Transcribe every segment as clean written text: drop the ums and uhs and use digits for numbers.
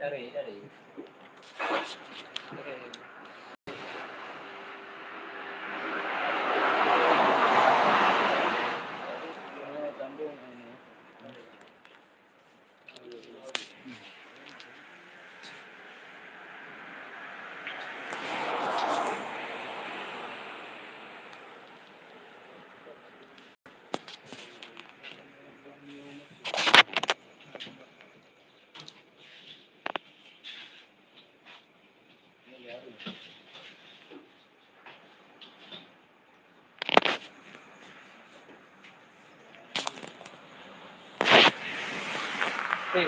Dari.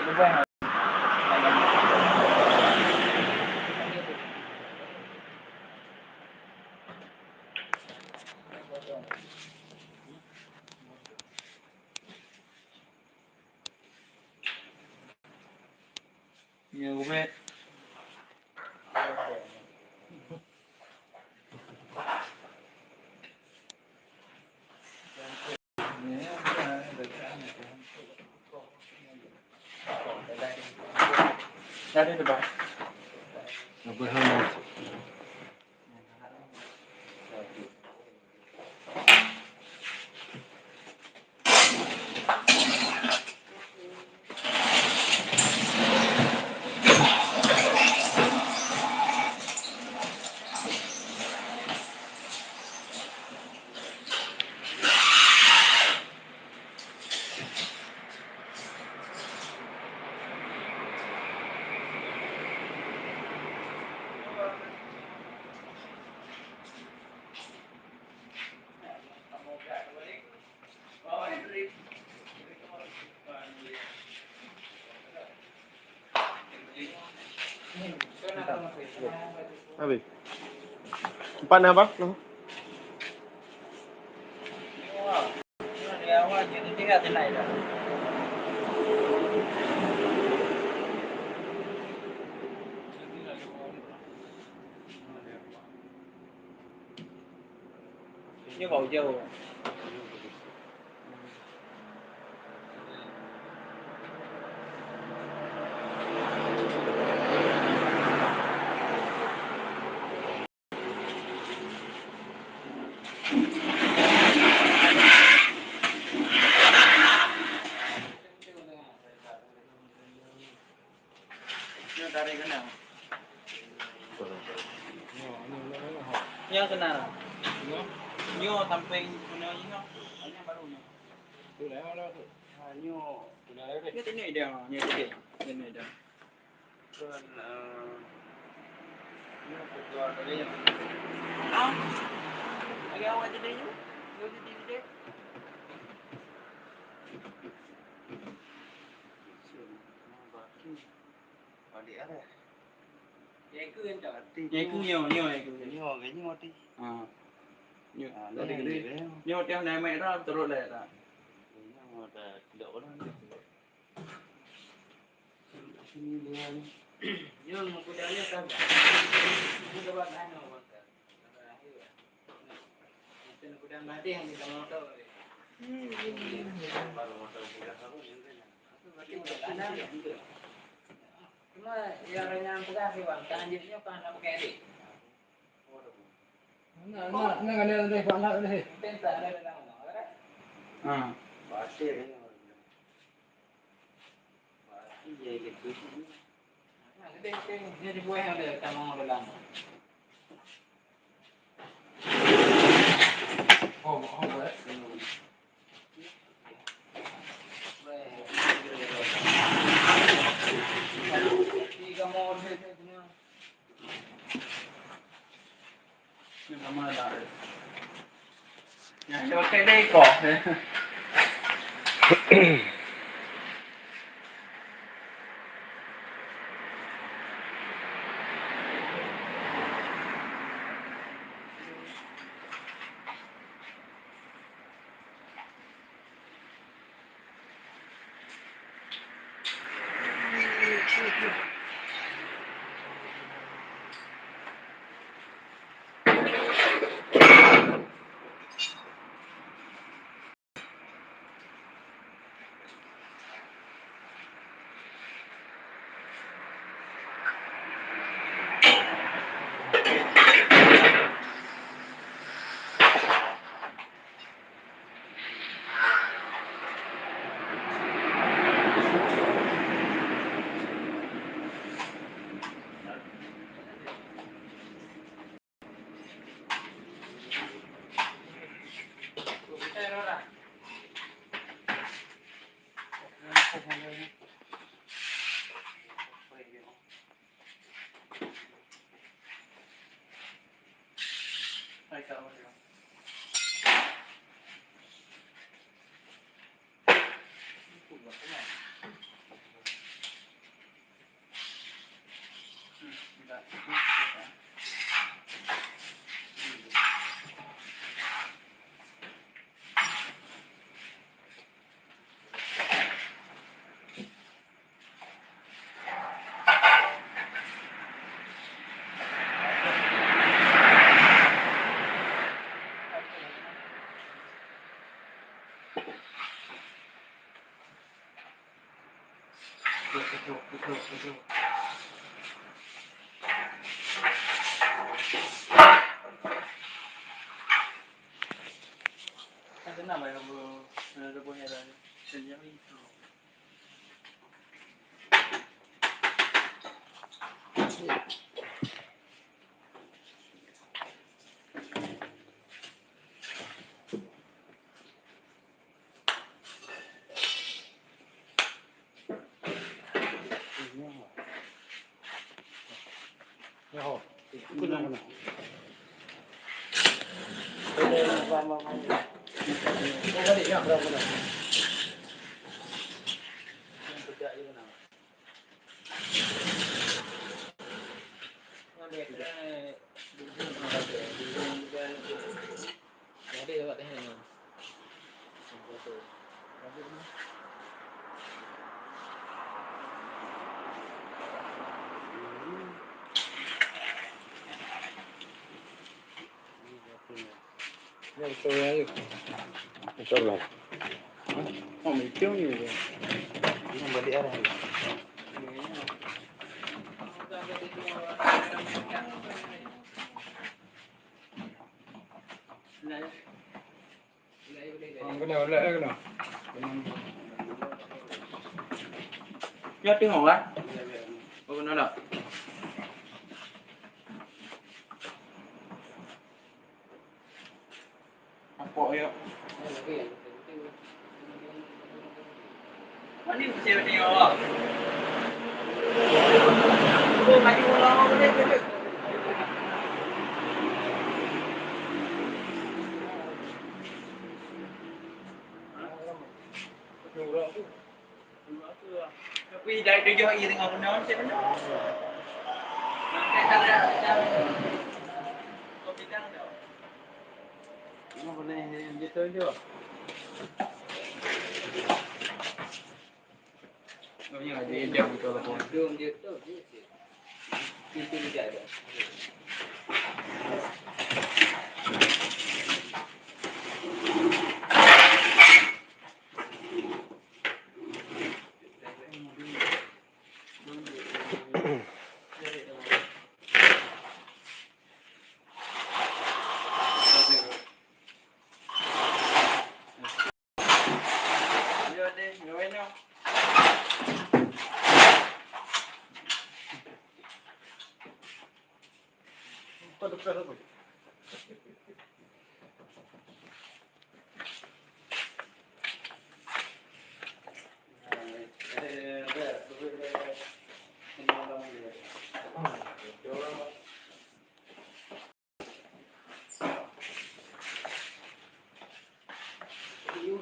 Berbuat. Nhiều về. Ra đây được rồi. Nó vừa hơn một. Abi. Empat na ba? No. Thế này là như bầu dâu. Dari cái nào? Nyo cái nào? Nyo sampai punya nyo. Hanya baru nyo. Sudah ada. Nyo. Sudah ada. Ini dia, nyo dia. Ini dia. Kan nyo keluar dari yang. Ah. Agak awal jadi nyo. Nyo jadi dia. Đi á đây. Vậy cứ anh chọn. Vậy cứ nhiều vậy cứ. Nhiều cái nhiều đi. Nhiều. Nó đi. Nhiều theo này mẹ đó rồi lại là. Nhưng mà đổ nó. Nhưng mà cái đấy là các bạn ai nào mà cái nó đang mati yang kita mau tahu. Baru mau tahu kita harus ini. Cuma yang yang pegang sih bang, tanjirnya kan apa kayak ini? Nah, ada deh, Pak, ada deh. Pensa ada dalam mana? Pasti ini. Pasti jadi gitu. Nah, ini dibuat yang ada tamang dalam. Oh, boleh. Ya, saya pakai dah ekor. Kenapa ya bu? Ada punya dari sejauh itu. Oh, kuna kuna. Tadi ya berapa dah? Kerja je kenapa? Ada Jadi dapat teh ni. Ya, betul ayo. Insyaallah. Oh, mikir ni je. Ini balik arah ni. Kena oleh kena. Ya tengok kan? Oh, benar tak? Apa ya? Mana ni saya tengok awak? Oh, maju orang boleh boleh. Tapi dah 7 hari tengah kena macam mana? Nanti cara kau bilang dah. Ini boleh gitu je. Kau ni ada jam betul lah. Jom dia tu. Itu dia ada. Ya deh, ngawen yo. Kau tu apa?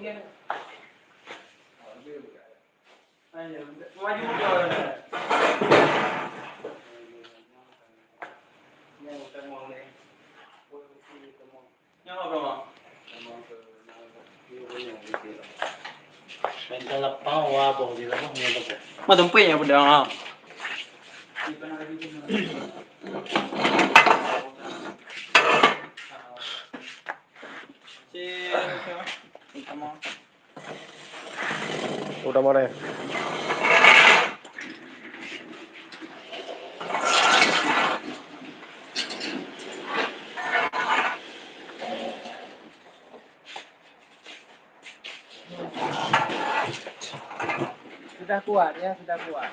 kan. Ayo, maju ke. Yang utama ni. Yang apa bang? Mental lapang wabong di dalam ni tu. Matumpi ya pedang. Si siapa? Utama. Udah mana ya? Sudah kuat ya, sudah kuat.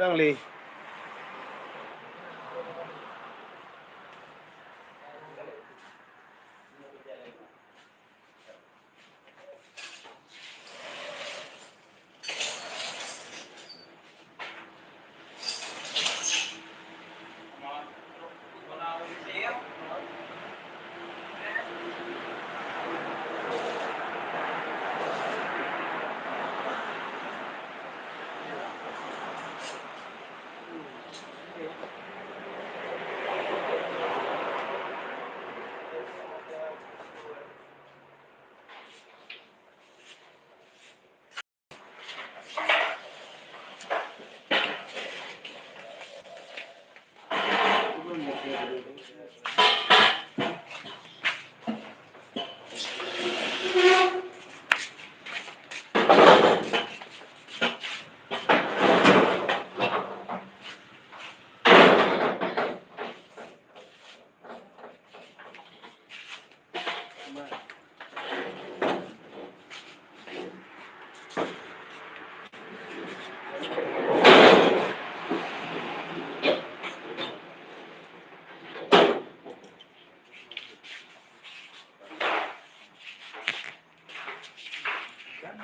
Đang lì.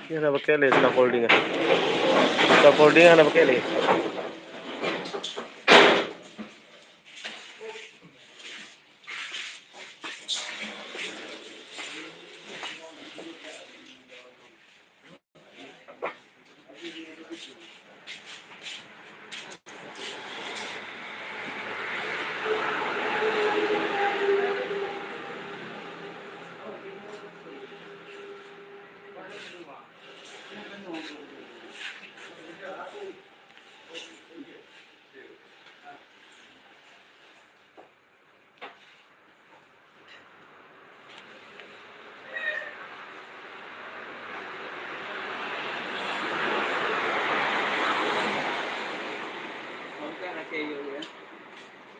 Ini apa kele scaffolding? Scaffolding apa kele?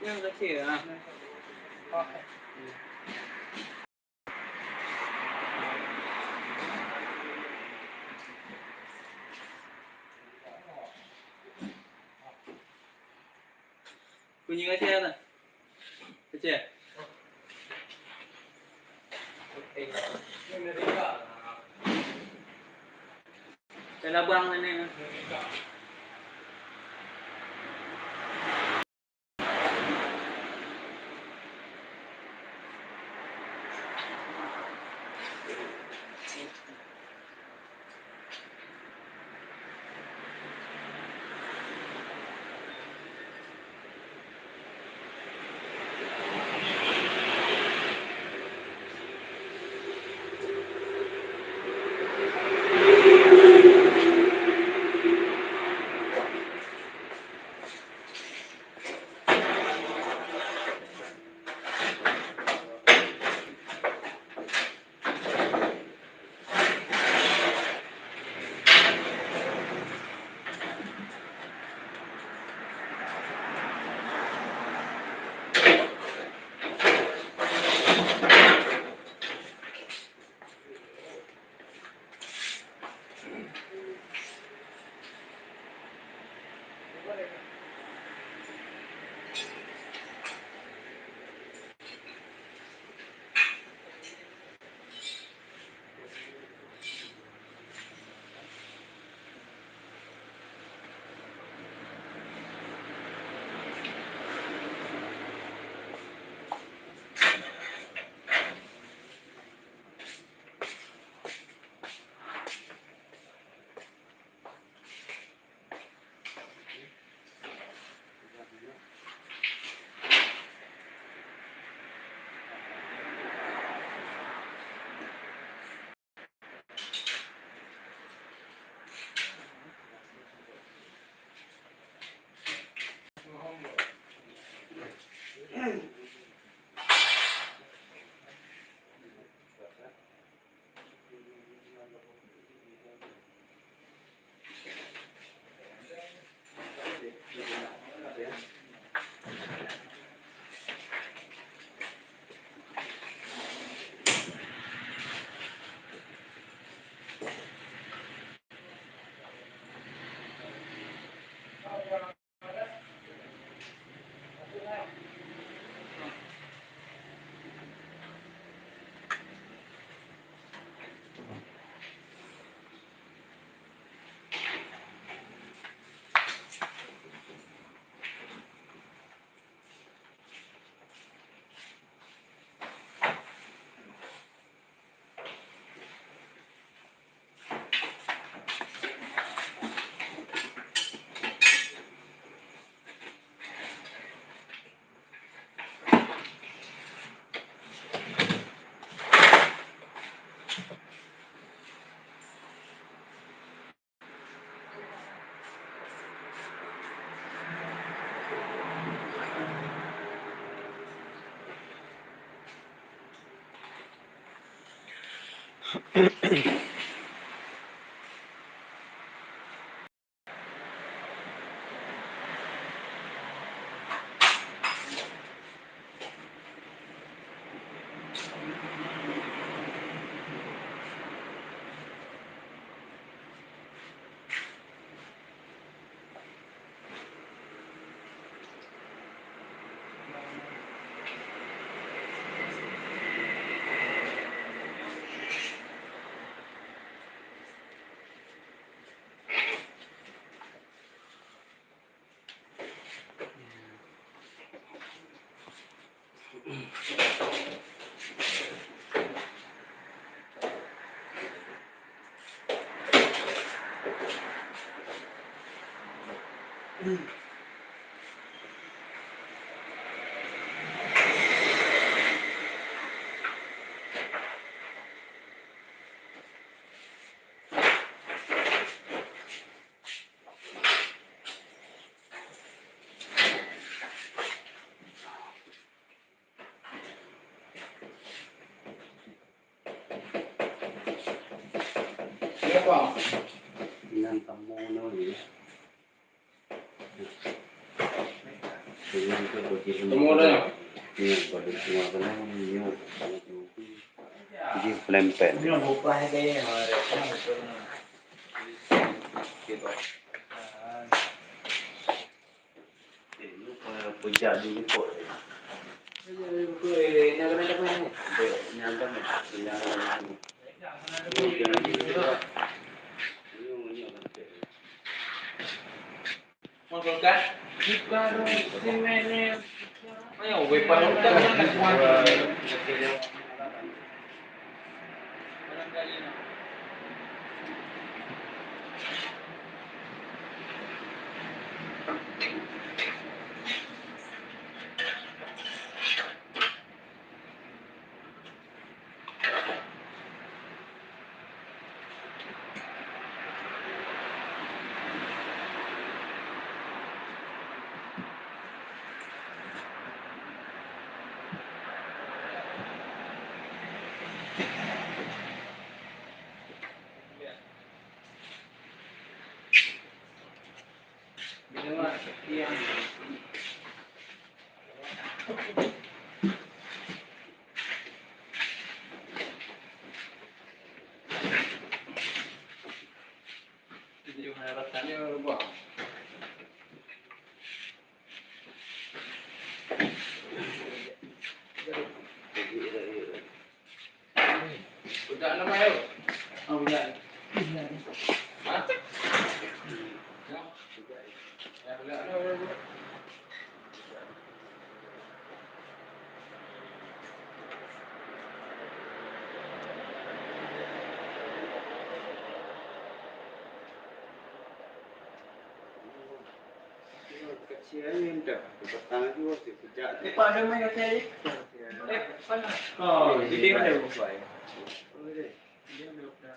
Yang kecil ah. Oke. Bunyi kecil tak? Kecil. Saya bang ni. Siapa? Dengan tamu ni. Semua dah. Ni pada semua kena ni. Jadi pelempel. Ini nak buka dia. Gitu. Ini pujak dulu kot. Masuk kan? Jika si mene, ayo wepan kita nak kuat. Budak nama yo. Oh budak. Mati. Ya budak. Kecil ni dah. Petang tu waktu pujak. Pak ada main kacau ni? Mana? Oh, dia ada buat. Oh, deh. Dia ada buat.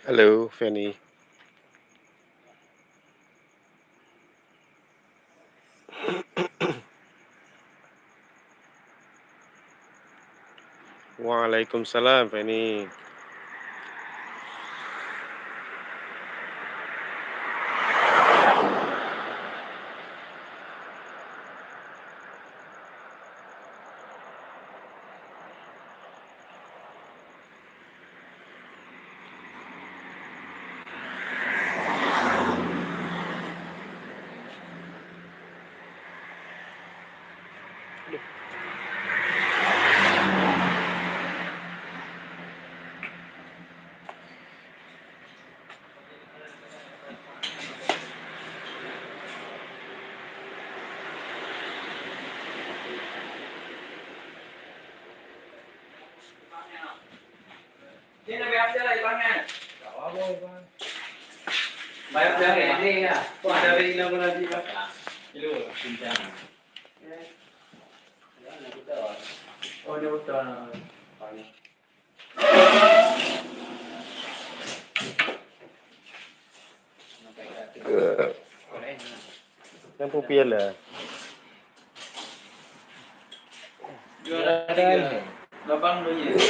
Hello, Fanny. Waalaikumsalam, Fanny. Dia nak biar lah ibangan. Bayar biar ni ya. Kau ada beli nama lagi pak? Kilo cincang. Oh dia betul. Yang pupian lah. Jual tiga. Labang dulu ya.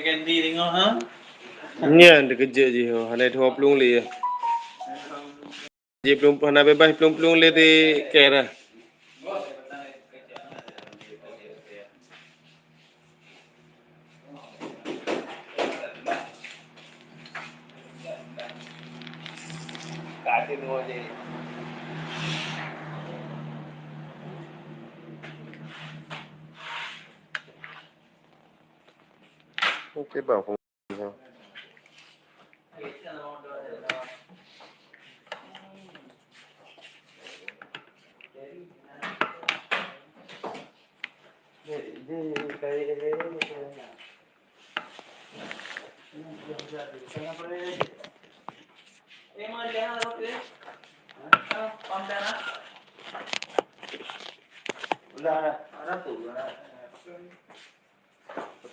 Ganti tengok ha. Ni ada kerja je. Hanya 20 le. Je belum pernah bebas belum le di kera. Kati dua je. Okey bang.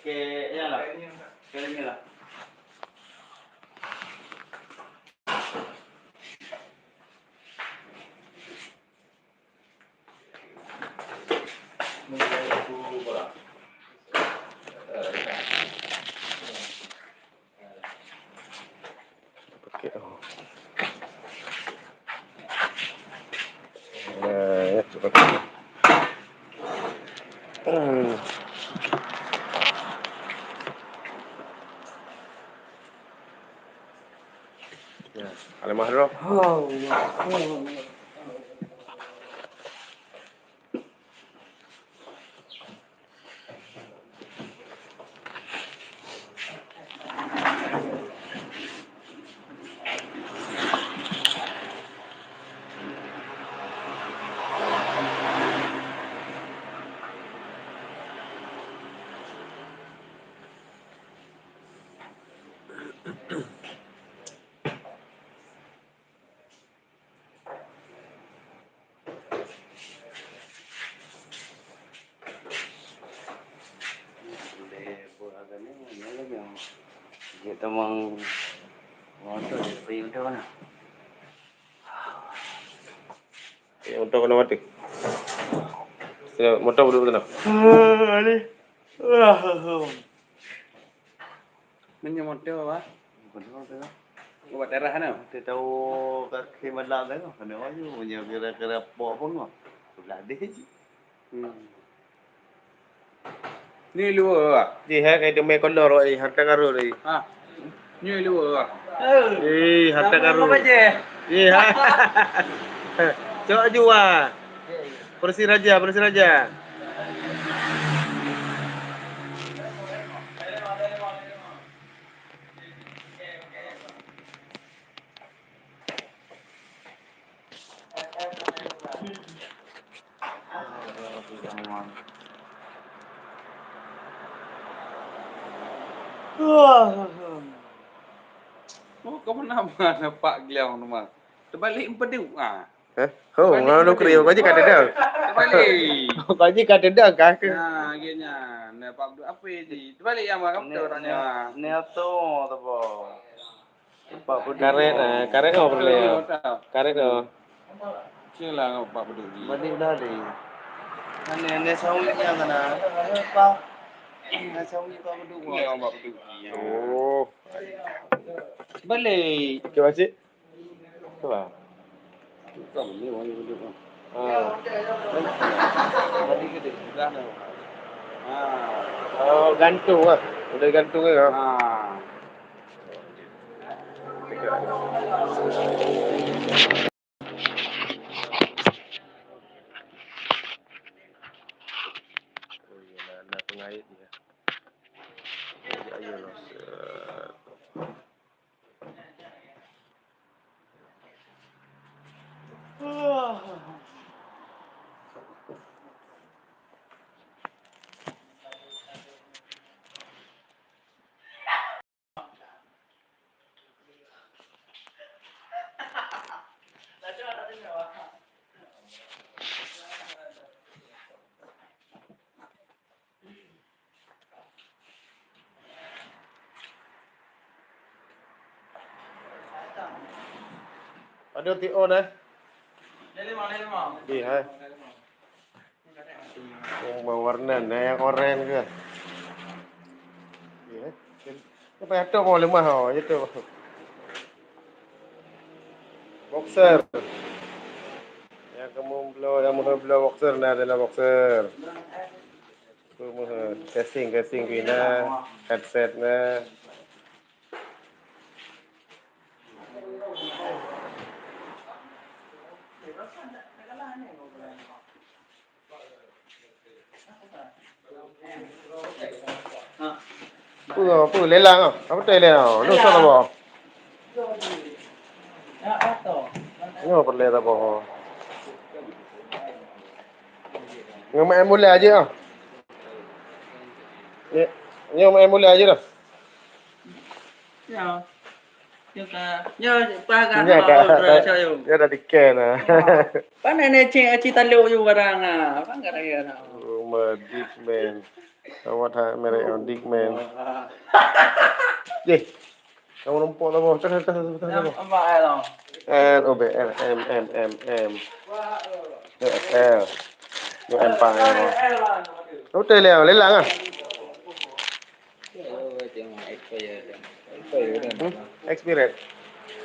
Okey, ya lah. Sekali lah. Okey. Ya, cepat. Ya, Alam Mahroh. Kita mang motor pergi macam mana? Ya, motor kena mati. Ya, motor duduk sana. Ni. Minyak motor apa? Buat darah kan? Kita tahu kaki malam tu, kena aja punya kira-kira pok pun kau. Sebelah dia je. Ni luar. Ji hai kai demi kolor oi, harta karo oi. Ha. Ni luar. Harta karo. Apa je? Ha. Coba jua. Persi raja, persi raja. kau pernah nampak Giliang rumah? Terbalik empedu. Oh, ngau kriyo kau je kata dah. Terbalik. Kau je kata dah kak. Akhirnya. Nampak apa je. Terbalik yang kamu tahu orangnya. Neto apa? Pak Pedu. Karet kau perlu. Karet kau. Sila ngau Pak Pedu. Balik dari. Nenek sawinya kana. Pak. Nenek sawi Pak Pedu. Ngau Pak Pedu. Oh. Balik. Okey pakcik. Tu lah. Kau boleh orang Pedu. Tadi gede. Dah dah. Oh, gantung lah. Udah gantung ke kau? Nak pengait dia. Ayo lah. Ada TO dah. Di hai. Yang warna yang oren ke? Ya. Apa ada mau lemah itu. Boxer. Yang kamu belum boxer adalah boxer. Semua casing pina headset na. Apa lelang ah? Apa tu lelang? Lu salah apa? Ni apa perlu apa? Ngomong mula aja ah. Ni ngomong mula aja dah. Ya. Ya, pagar Ya dah diken ah. Pana ne cita lu you barang Apa enggak ya? Big man. Awak tak merek on big man. Ye. Kamu nampak tak apa? Cakap. Apa lo? N O B L M L. Ni empang. Betul lelang ah. Experience.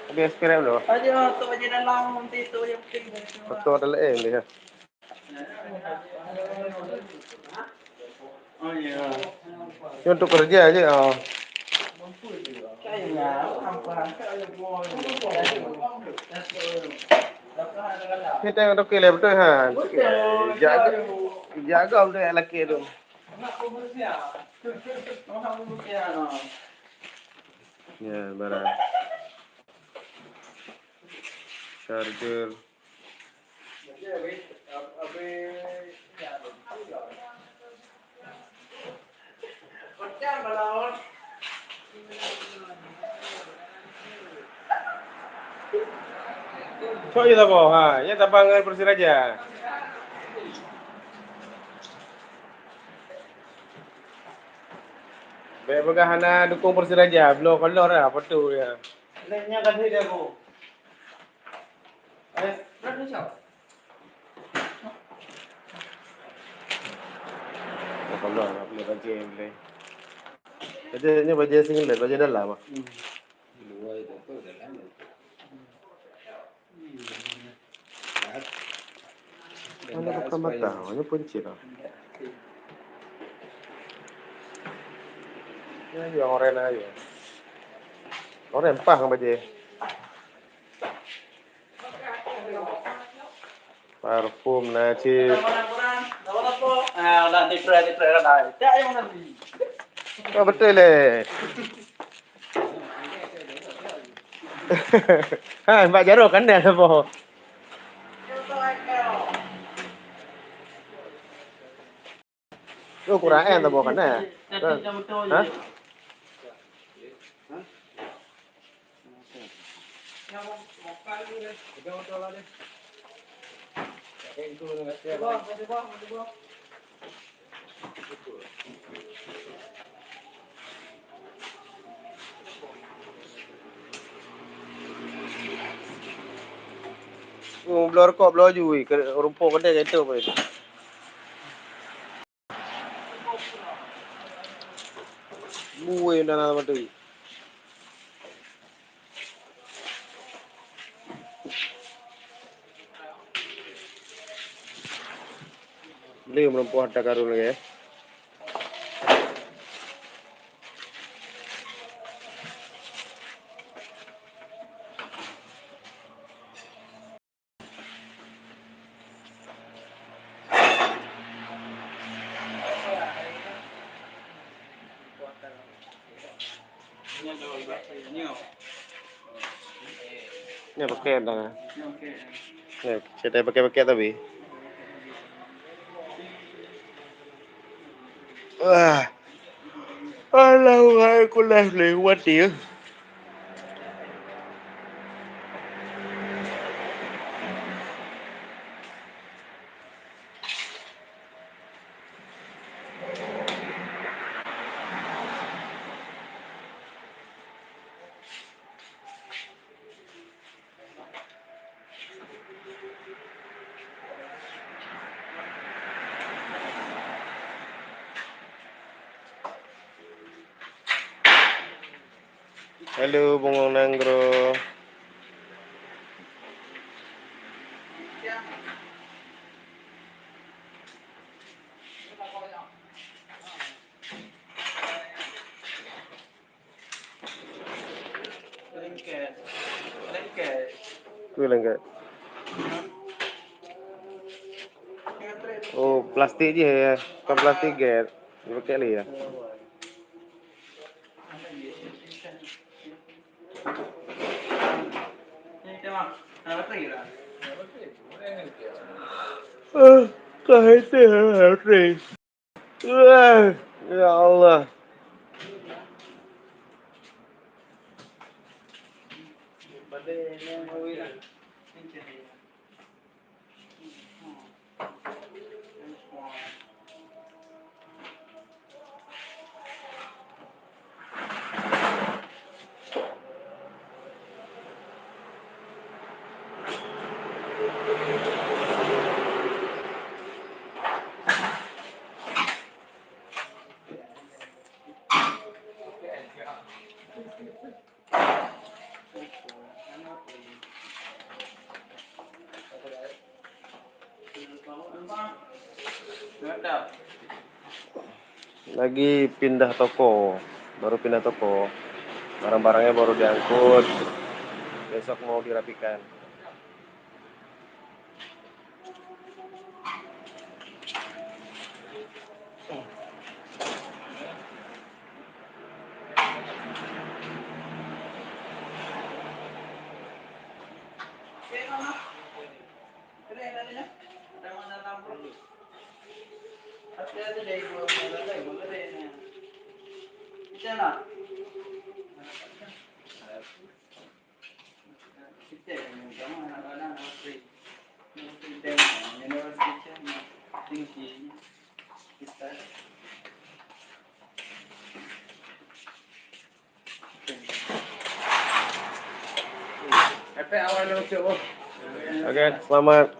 Ada experience lo. Aja tu aja dalam nanti tu yang penting. Betul adalah dia. Oh ya. Ini untuk kerja aja. Kayaknya apa? Kita yang untuk kile betul ha. Jaga betul lelaki tu. Ya, barang. Charger. So itu apa? Ha, ya tabangan Persiraja. Baik bergahana dukung Persiraja, belum kolor lah, apa tu ya. Leknya kan dia ko. Berapa siapa? Kolor lah, boleh baca yang boleh. Bajanya baja singlet, baja dalam ah. Mana bukan mata, hanya punci lah. Ya, orang aja. Orang empah kan baja. Parfum nasi. Dah di try dah. Tak yang nanti. Oh, betul le. Ha, Mbak Jaro kan dah apa? Tu Quran tak bukan dah. Ha? Yang mau kali ni. Kita betul lah dia. Itu dengan Di bawah, di bawah, di bawah. Blur kok blur juga, rumput kedai kereta apa itu? Buih dan apa tu? Beli merempuh ada karun lagi. Ni pakai dah. Ni saya pakai tapi. Wah. Alah, aku dah lewat dia. Halo, Bung Nanggro. Lengket. Tu lengket. Oh, plastik je ya. Bukan plastik get. Dia pakai lagi ya. Kahitnya hari. Ya Allah. Lagi pindah toko. Baru pindah toko. Barang-barangnya baru diangkut. Besok mau dirapikan. Oke, selamat.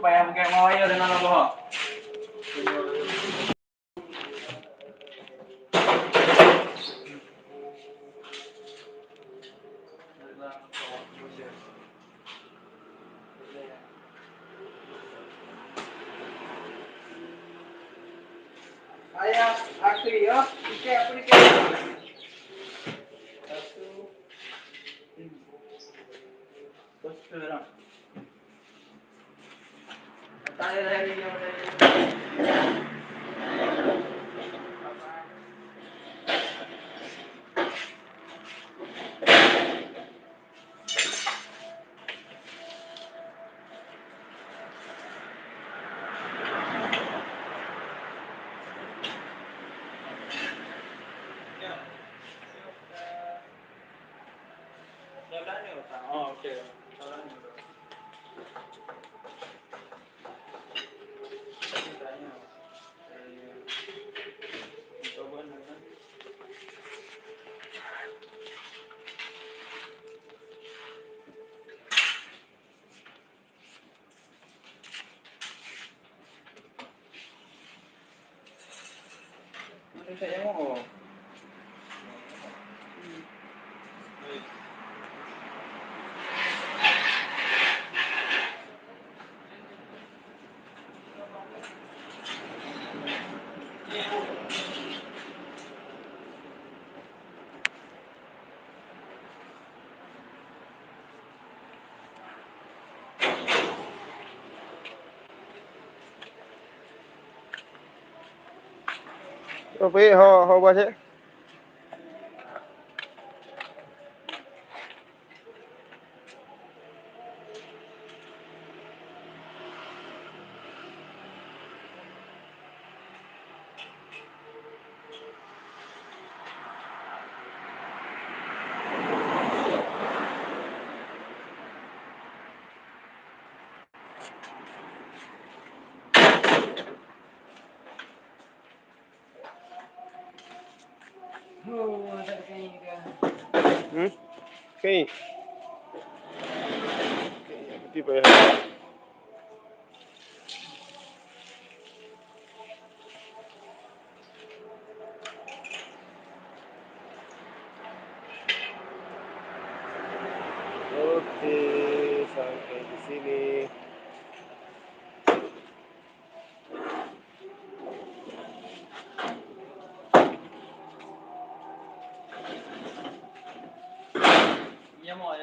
payah pakai wire dan apa? Ayah, akhir ya, kita apa ni? Satu, terus terang. Tanya lagi yang oh, okey. Saya mau. Tapi how was it? Oh, tak kena dia. Okay. Tiba ya. Oke, sampai di sini. Dia mau